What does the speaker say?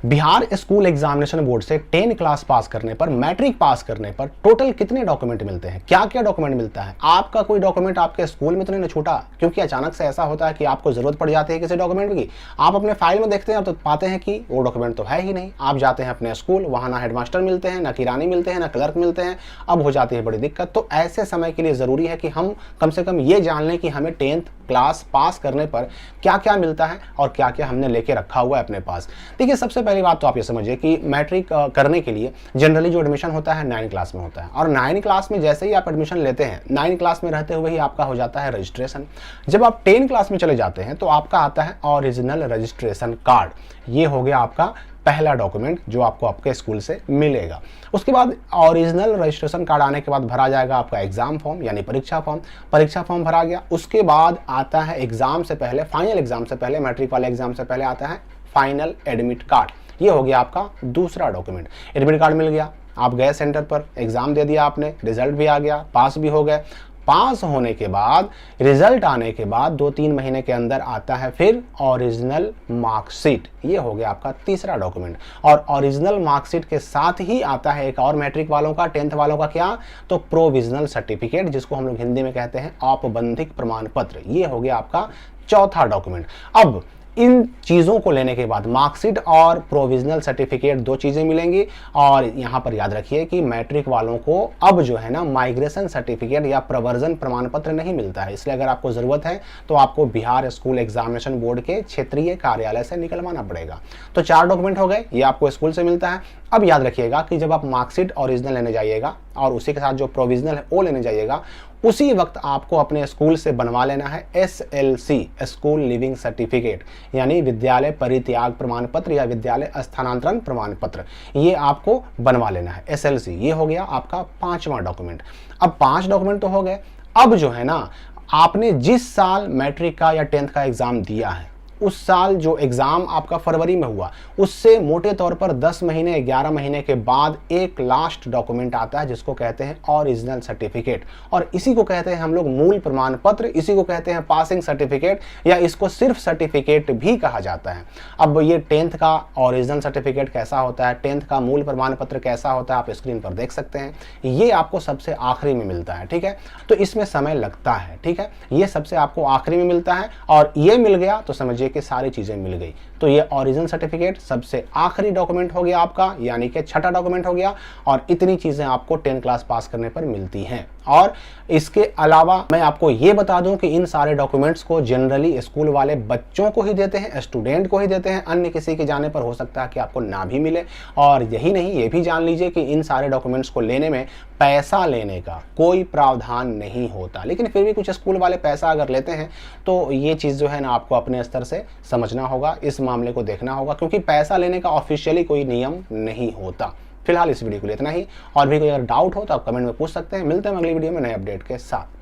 Bihar school examination board से 10 class pass करने पर, मैट्रिक पास करने पर टोटल कितने डॉक्यूमेंट मिलते हैं, क्या क्या डॉक्यूमेंट मिलता है। आपका कोई डॉक्यूमेंट आपके स्कूल में तो नहीं छूटा, क्योंकि अचानक से ऐसा होता है कि आपको जरूरत पड़ जाती है किसी डॉक्यूमेंट की। आप अपने फाइल में देखते हैं तो पाते हैं कि वो डॉक्यूमेंट तो है ही नहीं। आप जाते हैं अपने स्कूल, वहां ना हेडमास्टर मिलते हैं, ना किरानी मिलते हैं, ना क्लर्क मिलते हैं। अब हो जाती है बड़ी दिक्कत। तो ऐसे समय के लिए जरूरी है कि हम कम से कम ये जान लें कि हमें 10th क्लास पास करने पर क्या क्या मिलता है और क्या क्या हमने लेके रखा हुआ है अपने पास। देखिए, सबसे पहली बात तो आप ये समझिए कि मैट्रिक करने के लिए जनरली जो एडमिशन होता है 9 क्लास में होता है, और 9 क्लास में जैसे ही आप एडमिशन लेते हैं, 9 क्लास में रहते हुए ही आपका हो जाता है रजिस्ट्रेशन। जब आप 10 क्लास में चले जाते हैं तो आपका आता है ओरिजिनल रजिस्ट्रेशन कार्ड। ये हो गया आपका पहला डॉक्यूमेंट जो आपको आपके स्कूल से मिलेगा। उसके बाद ओरिजिनल रजिस्ट्रेशन कार्ड आने के बाद भरा जाएगा आपका एग्जाम फॉर्म, यानी परीक्षा फॉर्म। परीक्षा फॉर्म भरा गया, उसके बाद आता है एग्जाम से पहले, फाइनल एग्जाम से पहले, मैट्रिक वाले एग्जाम से पहले आता है फाइनल एडमिट कार्ड। ये हो गया आपका दूसरा डॉक्यूमेंट। एडमिट कार्ड मिल गया, आप गए सेंटर पर, एग्जाम दे दिया आपने, रिजल्ट भी आ गया, पास भी हो गए। पास होने के बाद, रिजल्ट आने के बाद 2-3 महीने के अंदर आता है फिर ओरिजिनल मार्कशीट। ये हो गया आपका तीसरा डॉक्यूमेंट। और ओरिजिनल मार्कशीट के साथ ही आता है एक और मैट्रिक वालों का, 10th वालों का, क्या तो प्रोविजनल सर्टिफिकेट, जिसको हम लोग हिंदी में कहते हैं औपबंधिक प्रमाण पत्र। ये हो गया आपका चौथा डॉक्यूमेंट। अब इन चीज़ों को लेने के बाद मार्कशीट और प्रोविजनल सर्टिफिकेट, दो चीज़ें मिलेंगी। और यहाँ पर याद रखिए कि मैट्रिक वालों को अब जो है ना माइग्रेशन सर्टिफिकेट या प्रवर्जन प्रमाण पत्र नहीं मिलता है, इसलिए अगर आपको ज़रूरत है तो आपको बिहार स्कूल एग्जामिनेशन बोर्ड के क्षेत्रीय कार्यालय से निकलवाना पड़ेगा। तो 4 डॉक्यूमेंट हो गए, ये आपको स्कूल से मिलता है। अब याद रखिएगा कि जब आप मार्कशीट ओरिजिनल लेने जाइएगा और उसी के साथ जो प्रोविजनल है वो लेने जाइएगा, उसी वक्त आपको अपने स्कूल से बनवा लेना है SLC, स्कूल लिविंग सर्टिफिकेट, यानी विद्यालय परित्याग प्रमाण पत्र या विद्यालय स्थानांतरण प्रमाण पत्र। ये आपको बनवा लेना है SLC। ये हो गया आपका 5वां डॉक्यूमेंट। अब 5 डॉक्यूमेंट तो हो गए। अब जो है ना, आपने जिस साल मैट्रिक का या 10th का एग्जाम दिया है, उस साल जो एग्जाम आपका फरवरी में हुआ, उससे मोटे तौर पर 10 महीने 11 महीने के बाद एक लास्ट डॉक्यूमेंट आता है जिसको कहते हैं ओरिजिनल सर्टिफिकेट। और इसी को कहते हैं हम लोग मूल प्रमाण पत्र, इसी को कहते हैं पासिंग सर्टिफिकेट, या इसको सिर्फ सर्टिफिकेट भी कहा जाता है। अब ये 10th का ओरिजिनल सर्टिफिकेट कैसा होता है, 10th का मूल प्रमाण पत्र कैसा होता है, आप स्क्रीन पर देख सकते हैं। ये आपको सबसे आखिरी में मिलता है, ठीक है। तो इसमें समय लगता है, ठीक है। ये सबसे आपको आखिरी में मिलता है, और ये मिल गया तो समझिए कि सारी चीजें मिल गई। तो ये ओरिजिनल सर्टिफिकेट सबसे आखिरी डॉक्यूमेंट हो गया आपका, यानी कि छठा डॉक्यूमेंट हो गया। और इतनी चीजें आपको 10 क्लास पास करने पर मिलती हैं। और इसके अलावा मैं आपको ये बता दूं कि इन सारे डॉक्यूमेंट्स को जनरली स्कूल वाले बच्चों को ही देते हैं, स्टूडेंट को ही देते हैं। अन्य किसी के जाने पर हो सकता है कि आपको ना भी मिले। और यही नहीं, ये भी जान लीजिए कि इन सारे डॉक्यूमेंट्स को लेने में पैसा लेने का कोई प्रावधान नहीं होता। लेकिन फिर भी कुछ स्कूल वाले पैसा अगर लेते हैं तो ये चीज़ जो है ना आपको अपने स्तर से समझना होगा, इस मामले को देखना होगा, क्योंकि पैसा लेने का ऑफिशियली कोई नियम नहीं होता। फिलहाल इस वीडियो के लिए इतना ही। और भी कोई अगर डाउट हो तो आप कमेंट में पूछ सकते हैं। मिलते हैं अगली वीडियो में नए अपडेट के साथ।